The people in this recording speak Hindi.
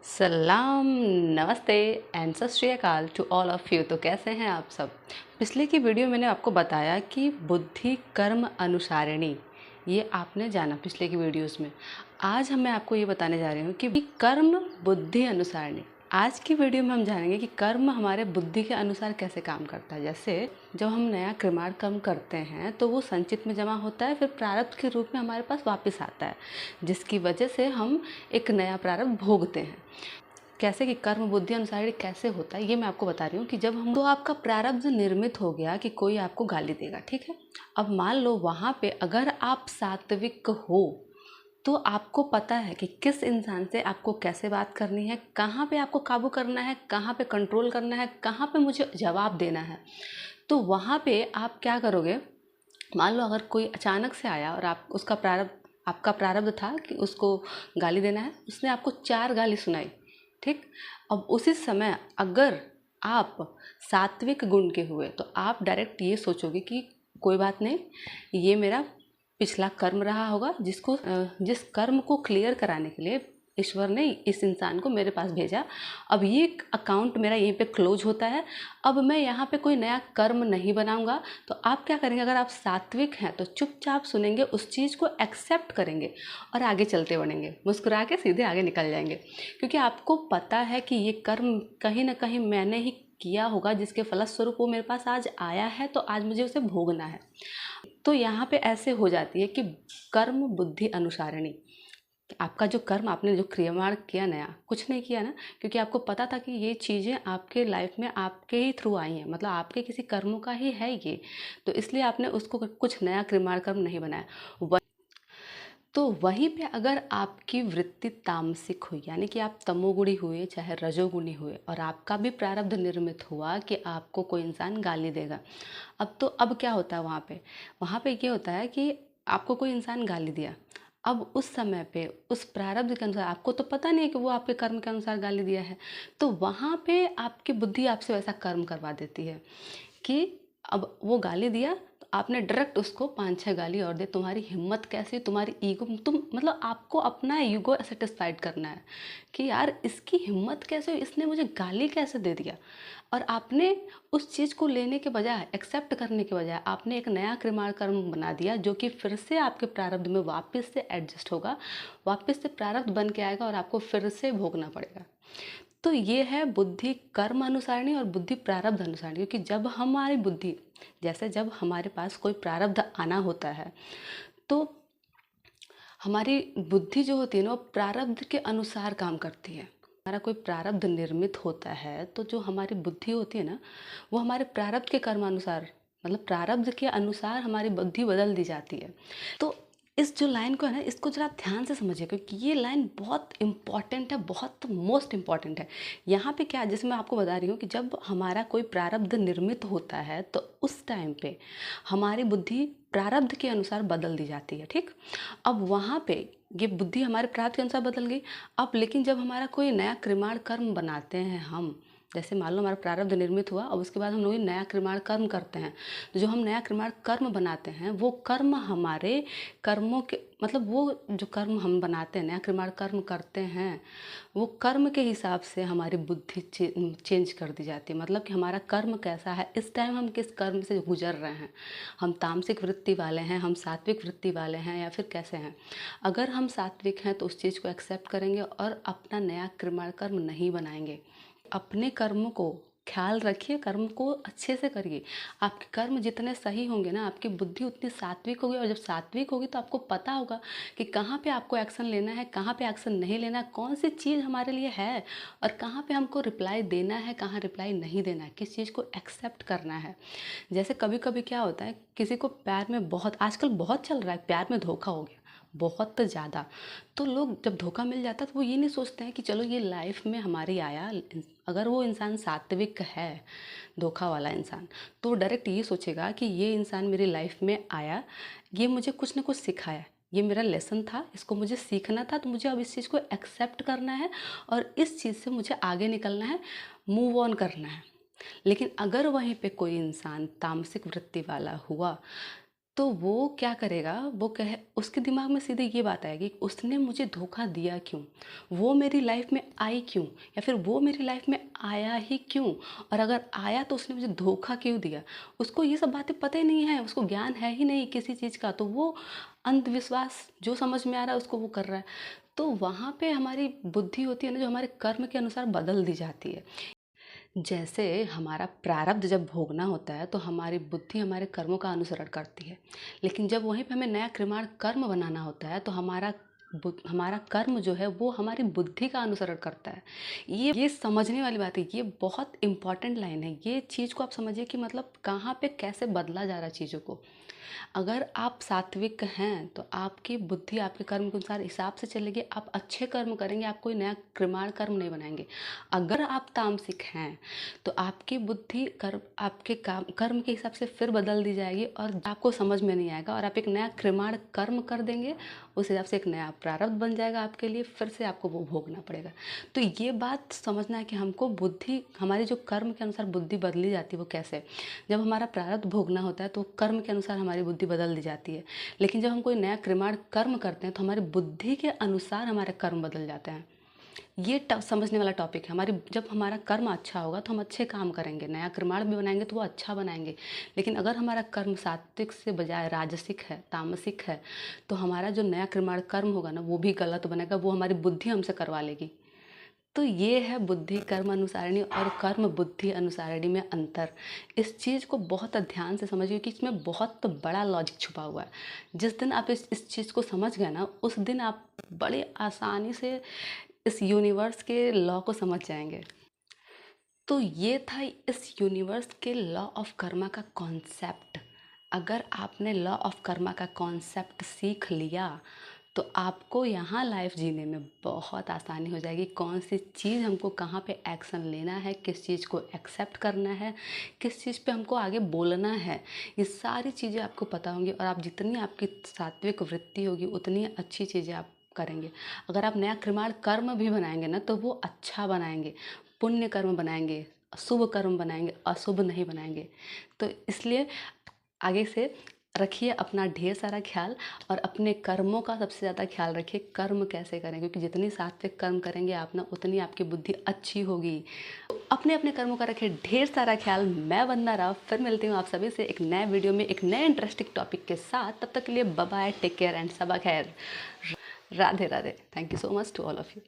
सलाम, नमस्ते एंड सत श्री अकाल टू ऑल ऑफ यू। तो कैसे हैं आप सब। पिछले की वीडियो मैंने आपको बताया कि बुद्धि कर्म अनुसारिणी, ये आपने जाना पिछले की वीडियोस में। आज मैं आपको ये बताने जा रही हूँ कि कर्म बुद्धि अनुसारिणी। आज की वीडियो में हम जानेंगे कि कर्म हमारे बुद्धि के अनुसार कैसे काम करता है। जैसे जब हम नया कृमाण कर्म करते हैं तो वो संचित में जमा होता है, फिर प्रारब्ध के रूप में हमारे पास वापस आता है, जिसकी वजह से हम एक नया प्रारब्ध भोगते हैं। कैसे कि कर्म बुद्धि अनुसार कैसे होता है ये मैं आपको बता रही हूँ कि जब हम तो आपका प्रारब्ध निर्मित हो गया कि कोई आपको गाली देगा, ठीक है। अब मान लो वहाँ पे अगर आप सात्विक हो तो आपको पता है कि किस इंसान से आपको कैसे बात करनी है, कहाँ पे आपको काबू करना है, कहाँ पे कंट्रोल करना है, कहाँ पे मुझे जवाब देना है। तो वहाँ पे आप क्या करोगे। मान लो अगर कोई अचानक से आया और आप उसका आपका प्रारब्ध था कि उसको गाली देना है, उसने आपको 4 गाली सुनाई, ठीक। अब उसी समय अगर आप सात्विक गुण के हुए तो आप डायरेक्ट ये सोचोगे कि कोई बात नहीं, ये मेरा पिछला कर्म रहा होगा, जिस कर्म को क्लियर कराने के लिए ईश्वर ने इस इंसान को मेरे पास भेजा। अब ये अकाउंट मेरा यहीं पे क्लोज होता है, अब मैं यहाँ पे कोई नया कर्म नहीं बनाऊंगा। तो आप क्या करेंगे, अगर आप सात्विक हैं तो चुपचाप सुनेंगे, उस चीज़ को एक्सेप्ट करेंगे और आगे चलते बढ़ेंगे, मुस्कुरा के सीधे आगे निकल जाएंगे। क्योंकि आपको पता है कि ये कर्म कहीं ना कहीं मैंने ही किया होगा, जिसके फलस्वरूप वो मेरे पास आज आया है, तो आज मुझे उसे भोगना है। तो यहाँ पे ऐसे हो जाती है कि कर्म बुद्धि अनुसारिणी। आपका जो कर्म, आपने जो क्रियामाण किया नया, कुछ नहीं किया ना, क्योंकि आपको पता था कि ये चीज़ें आपके लाइफ में आपके ही थ्रू आई हैं, मतलब आपके किसी कर्मों का ही है ये, तो इसलिए आपने उसको कुछ नया क्रियामाण कर्म नहीं बनाया। तो वहीं पे अगर आपकी वृत्ति तामसिक हुई, यानी कि आप तमोगुणी हुए चाहे रजोगुणी हुए, और आपका भी प्रारब्ध निर्मित हुआ कि आपको कोई इंसान गाली देगा। अब क्या होता है वहाँ पे ये होता है कि आपको कोई इंसान गाली दिया। अब उस समय पे उस प्रारब्ध के अनुसार आपको तो पता नहीं है कि वो आपके कर्म के अनुसार गाली दिया है, तो वहाँ पे आपकी बुद्धि आपसे वैसा कर्म करवा देती है कि अब वो गाली दिया तो आपने डायरेक्ट उसको 5-6 गाली और दे। तुम्हारी हिम्मत कैसी, तुम्हारी ईगो, तुम मतलब आपको अपना ईगो सेटिस्फाइड करना है कि यार इसकी हिम्मत कैसे हुई, इसने मुझे गाली कैसे दे दिया। और आपने उस चीज़ को लेने के बजाय, एक्सेप्ट करने के बजाय, आपने एक नया क्रिमाण कर्म बना दिया, जो कि फिर से आपके प्रारब्ध में वापस से एडजस्ट होगा, वापस से प्रारब्ध बन के आएगा और आपको फिर से भोगना पड़ेगा। तो ये है बुद्धि कर्म अनुसारिणी और बुद्धि प्रारब्ध अनुसारिणी। क्योंकि जब हमारी बुद्धि, जैसे जब हमारे पास कोई प्रारब्ध आना होता है तो हमारी बुद्धि जो होती है ना, वो प्रारब्ध के अनुसार काम करती है। हमारा कोई प्रारब्ध निर्मित होता है तो जो हमारी बुद्धि होती है ना, वो हमारे प्रारब्ध के कर्मानुसार, मतलब प्रारब्ध के अनुसार हमारी बुद्धि बदल दी जाती है। तो इस जो लाइन को है ना, इसको जरा ध्यान से समझिए, क्योंकि ये लाइन बहुत इंपॉर्टेंट है, बहुत मोस्ट इंपॉर्टेंट है। यहाँ पे क्या, जैसे मैं आपको बता रही हूँ कि जब हमारा कोई प्रारब्ध निर्मित होता है तो उस टाइम पे हमारी बुद्धि प्रारब्ध के अनुसार बदल दी जाती है, ठीक। अब वहाँ पे ये बुद्धि हमारे प्रारब्ध के अनुसार बदल गई। अब लेकिन जब हमारा कोई नया क्रिमाण कर्म बनाते हैं हम, जैसे मान लो हमारा प्रारब्ध निर्मित हुआ, अब उसके बाद हम लोग नया क्रिमाण कर्म करते हैं, तो जो हम नया क्रिमाण कर्म बनाते हैं वो कर्म हमारे कर्मों के, मतलब वो जो कर्म हम बनाते हैं, नया क्रिमाण कर्म करते हैं, वो कर्म के हिसाब से हमारी बुद्धि चेंज कर दी जाती है। मतलब कि हमारा कर्म कैसा है, इस टाइम हम किस कर्म से गुजर रहे हैं, हम तामसिक वृत्ति वाले हैं, हम सात्विक वृत्ति वाले हैं, या फिर कैसे हैं। अगर हम सात्विक हैं तो उस चीज़ को एक्सेप्ट करेंगे और अपना नया क्रिमाण कर्म नहीं बनाएंगे। अपने कर्म को ख्याल रखिए, कर्म को अच्छे से करिए। आपके कर्म जितने सही होंगे ना, आपकी बुद्धि उतनी सात्विक होगी, और जब सात्विक होगी तो आपको पता होगा कि कहाँ पे आपको एक्शन लेना है, कहाँ पे एक्शन नहीं लेना है, कौन सी चीज़ हमारे लिए है और कहाँ पे हमको रिप्लाई देना है, कहाँ रिप्लाई नहीं देना है, किस चीज़ को एक्सेप्ट करना है। जैसे कभी कभी क्या होता है, किसी को प्यार में, बहुत आजकल बहुत चल रहा है, प्यार में धोखा हो गया बहुत ज़्यादा। तो लोग जब धोखा मिल जाता है तो वो ये नहीं सोचते हैं कि चलो ये लाइफ में हमारी आया। अगर वो इंसान सात्विक है, धोखा वाला इंसान, तो वो डायरेक्ट ये सोचेगा कि ये इंसान मेरी लाइफ में आया, ये मुझे कुछ ना कुछ सिखाया, ये मेरा लेसन था, इसको मुझे सीखना था, तो मुझे अब इस चीज़ को एक्सेप्ट करना है और इस चीज़ से मुझे आगे निकलना है, मूव ऑन करना है। लेकिन अगर वहीं पे कोई इंसान तामसिक वृत्ति वाला हुआ तो वो क्या करेगा, वो कहे उसके दिमाग में सीधे ये बात आएगी कि उसने मुझे धोखा दिया क्यों, वो मेरी लाइफ में आई क्यों, या फिर वो मेरी लाइफ में आया ही क्यों, और अगर आया तो उसने मुझे धोखा क्यों दिया। उसको ये सब बातें पता ही नहीं है, उसको ज्ञान है ही नहीं किसी चीज़ का, तो वो अंधविश्वास जो समझ में आ रहा है उसको वो कर रहा है। तो वहाँ पे हमारी बुद्धि होती है ना, जो हमारे कर्म के अनुसार बदल दी जाती है। जैसे हमारा प्रारब्ध जब भोगना होता है तो हमारी बुद्धि हमारे कर्मों का अनुसरण करती है, लेकिन जब वहीं पे हमें नया क्रियाण कर्म बनाना होता है तो हमारा कर्म जो है वो हमारी बुद्धि का अनुसरण करता है। ये समझने वाली बात है, ये बहुत इंपॉर्टेंट लाइन है। ये चीज़ को आप समझिए कि मतलब कहाँ पे कैसे बदला जा रहा है चीज़ों को। अगर आप सात्विक हैं तो आपकी बुद्धि आपके कर्म के अनुसार हिसाब से चलेगी, आप अच्छे कर्म करेंगे, आप कोई नया कृमाण कर्म नहीं बनाएंगे। अगर आप तामसिक हैं तो आपकी बुद्धि आपके कर्म के हिसाब से फिर बदल दी जाएगी और आपको समझ में नहीं आएगा, और आप एक नया कृमाण कर्म कर देंगे, उस हिसाब से एक नया प्रारब्ध बन जाएगा आपके लिए, फिर से आपको वो भोगना पड़ेगा। तो ये बात समझना है कि हमको बुद्धि, हमारी जो कर्म के अनुसार बुद्धि बदली जाती है वो कैसे। जब हमारा प्रारब्ध भोगना होता है तो कर्म के अनुसार हमारी बुद्धि बदल दी जाती है, लेकिन जब हम कोई नया क्रियाण कर्म करते हैं तो हमारी बुद्धि के अनुसार हमारे कर्म बदल जाते हैं। ये समझने वाला टॉपिक है। जब हमारा कर्म अच्छा होगा तो हम अच्छे काम करेंगे, नया क्रियाण भी बनाएंगे तो वो अच्छा बनाएंगे। लेकिन अगर हमारा कर्म सात्विक से बजाय राजसिक है, तामसिक है, तो हमारा जो नया क्रियाण कर्म होगा ना वो भी गलत बनेगा, वो हमारी बुद्धि हमसे करवा लेगी। तो ये है बुद्धि कर्म अनुसारिणी और कर्म बुद्धि अनुसारिणी में अंतर। इस चीज़ को बहुत ध्यान से समझिए कि इसमें बहुत बड़ा लॉजिक छुपा हुआ है। जिस दिन आप इस चीज़ को समझ गए ना, उस दिन आप बड़े आसानी से इस यूनिवर्स के लॉ को समझ जाएंगे। तो ये था इस यूनिवर्स के लॉ ऑफ कर्मा का कॉन्सेप्ट। अगर आपने लॉ ऑफ कर्मा का कॉन्सेप्ट सीख लिया तो आपको यहाँ लाइफ जीने में बहुत आसानी हो जाएगी। कौन सी चीज़ हमको कहाँ पे एक्शन लेना है, किस चीज़ को एक्सेप्ट करना है, किस चीज़ पे हमको आगे बोलना है, ये सारी चीज़ें आपको पता होंगी। और आप जितनी आपकी सात्विक वृत्ति होगी उतनी अच्छी चीज़ें आप करेंगे। अगर आप नया क्रियाण कर्म भी बनाएंगे ना तो वो अच्छा बनाएंगे, पुण्य कर्म बनाएंगे, शुभ कर्म बनाएंगे, अशुभ नहीं बनाएंगे। तो इसलिए आगे से रखिए अपना ढेर सारा ख्याल, और अपने कर्मों का सबसे ज़्यादा ख्याल रखिए, कर्म कैसे करें, क्योंकि जितनी सात्विक कर्म करेंगे आप ना उतनी आपकी बुद्धि अच्छी होगी। तो अपने अपने कर्मों का रखिए ढेर सारा ख्याल। मैं वंदना राव फिर मिलती हूँ आप सभी से एक नए वीडियो में एक नए इंटरेस्टिंग टॉपिक के साथ। तब तक के लिए bye bye, take care and सबा खैर, Radhe Radhe. Thank you so much to all of you.